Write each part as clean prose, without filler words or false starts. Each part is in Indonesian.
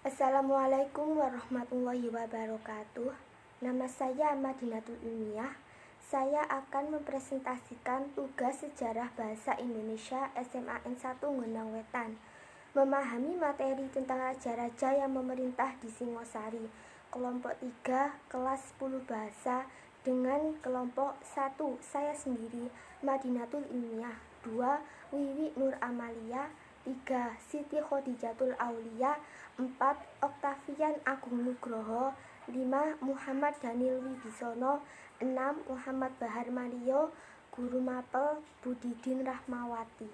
Assalamualaikum warahmatullahi wabarakatuh. Nama saya Madinatul Ilmiah. Saya akan mempresentasikan tugas sejarah bahasa Indonesia SMA N1 Ngonang Wetan. Memahami materi tentang raja-raja yang memerintah di Singosari. Kelompok 3, kelas 10 bahasa dengan kelompok 1, saya sendiri, Madinatul Ilmiah. 2, Wiwi Nur Amalia. 3. Siti Khodijatul Aulia. 4. Oktavian Agung Nugroho. 5. Muhammad Daniel Wibisono. 6. Muhammad Bahar Mario. Guru Mapel Budidin Rahmawati.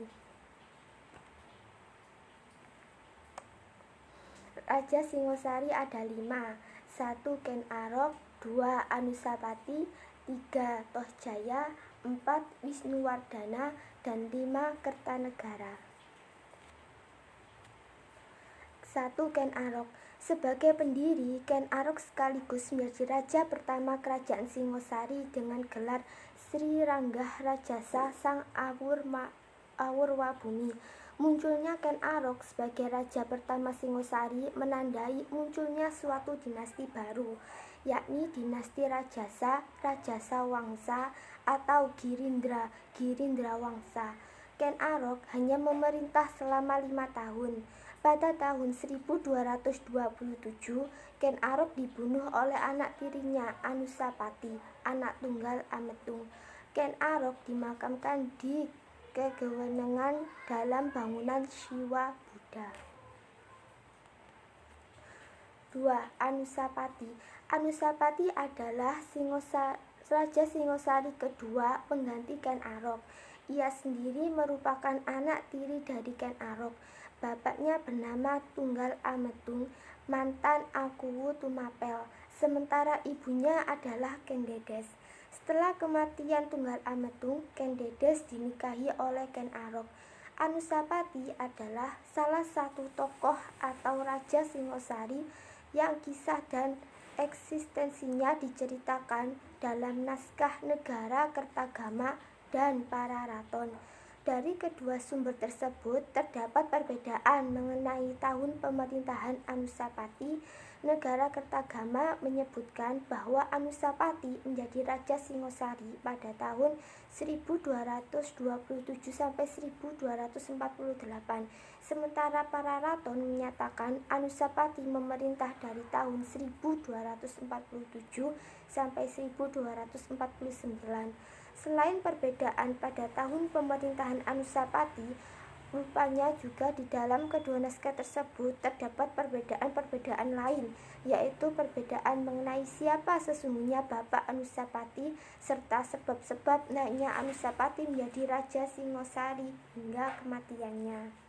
Raja Singosari ada 5. 1. Ken Arok. 2. Anusapati. 3. Tohjaya. 4. Wisnuwardana. Dan 5. Kertanegara. 1. Ken Arok. Sebagai pendiri, Ken Arok sekaligus menjadi raja pertama kerajaan Singosari dengan gelar Sri Ranggah Rajasa Sang Awurwabumi. Munculnya Ken Arok sebagai raja pertama Singosari menandai munculnya suatu dinasti baru, yakni dinasti Rajasa, Rajasa Wangsa atau Girindra Wangsa. Ken Arok hanya memerintah selama 5 tahun. Pada tahun 1227, Ken Arok dibunuh oleh anak tirinya Anusapati, anak tunggal Ametung. Ken Arok dimakamkan di Kegewenengan dalam bangunan Shiwa Buddha. 2. Anusapati. Anusapati adalah Raja Singosari kedua pengganti Ken Arok. Ia sendiri merupakan anak tiri dari Ken Arok. Bapaknya bernama Tunggal Ametung, mantan Akuwu Tumapel, sementara ibunya adalah Ken Dedes. Setelah kematian Tunggal Ametung, Ken Dedes dinikahi oleh Ken Arok. Anusapati adalah salah satu tokoh atau raja Singosari yang kisah dan eksistensinya diceritakan dalam naskah Negara Kertagama dan Pararaton. Dari kedua sumber tersebut terdapat perbedaan mengenai tahun pemerintahan Anusapati. Negara Kertagama menyebutkan bahwa Anusapati menjadi Raja Singosari pada tahun 1227 sampai 1248. Sementara Pararaton menyatakan Anusapati memerintah dari tahun 1247 sampai 1249. Selain perbedaan pada tahun pemerintahan Anusapati, rupanya juga di dalam kedua naskah tersebut terdapat perbedaan lain, yaitu perbedaan mengenai siapa sesungguhnya Bapak Anusapati serta sebab-sebab naiknya Anusapati menjadi Raja Singosari hingga kematiannya.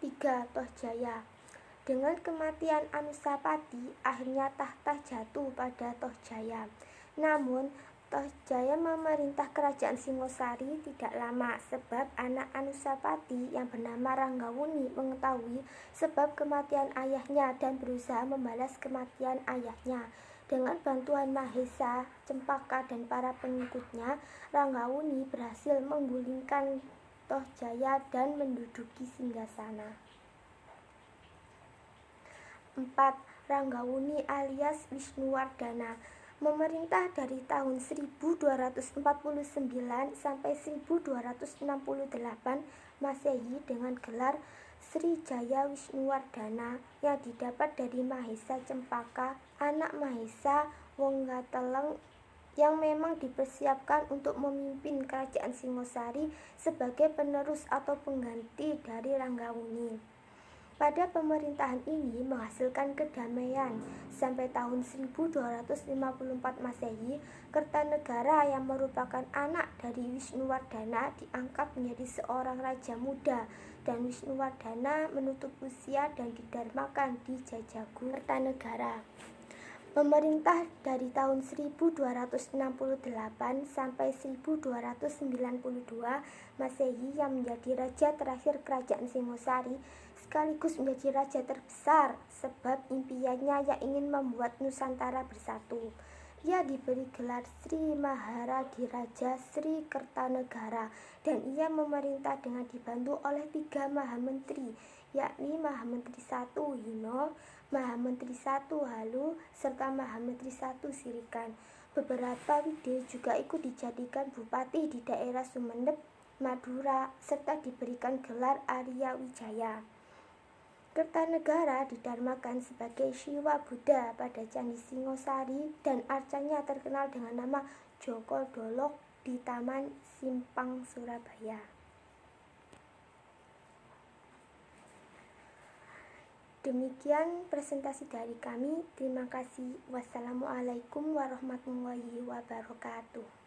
3. Tohjaya. Dengan kematian Anusapati, akhirnya tahta jatuh pada Tohjaya. Namun, Tohjaya memerintah kerajaan Singosari tidak lama sebab anak Anusapati yang bernama Ranggawuni mengetahui sebab kematian ayahnya dan berusaha membalas kematian ayahnya. Dengan bantuan Mahesa, Cempaka, dan para pengikutnya, Ranggawuni berhasil menggulingkan Tohjaya dan menduduki singgasana. 4. Ranggawuni alias Wisnuwardana memerintah dari tahun 1249 sampai 1268 Masehi dengan gelar Sri Jaya Wisnuwardana yang didapat dari Mahesa Cempaka, anak Mahesa Wonggateleng yang memang dipersiapkan untuk memimpin kerajaan Singosari sebagai penerus atau pengganti dari Ranggawuni. Pada pemerintahan ini menghasilkan kedamaian. Sampai tahun 1254 Masehi, Kertanegara yang merupakan anak dari Wisnuwardana diangkat menjadi seorang raja muda dan Wisnuwardana menutup usia dan didarmakan di Jajagu Kertanegara. Pemerintah dari tahun 1268 sampai 1292 Masehi yang menjadi raja terakhir kerajaan Singosari sekaligus menjadi raja terbesar sebab impiannya yang ingin membuat Nusantara bersatu. Ia diberi gelar Sri Maharadiraja Sri Kertanegara dan ia memerintah dengan dibantu oleh 3 Mahamentri, yakni Mahamentri 1 Hino, Mahamentri 1 Halu, serta Mahamentri 1 Sirikan. Beberapa Wide juga ikut dijadikan bupati di daerah Sumeneb, Madura, serta diberikan gelar Arya Wijaya. Kertanegara didharmakan sebagai Siwa Buddha pada Candi Singosari dan arcanya terkenal dengan nama Joko Dolok di Taman Simpang, Surabaya. Demikian presentasi dari kami. Terima kasih. Wassalamualaikum warahmatullahi wabarakatuh.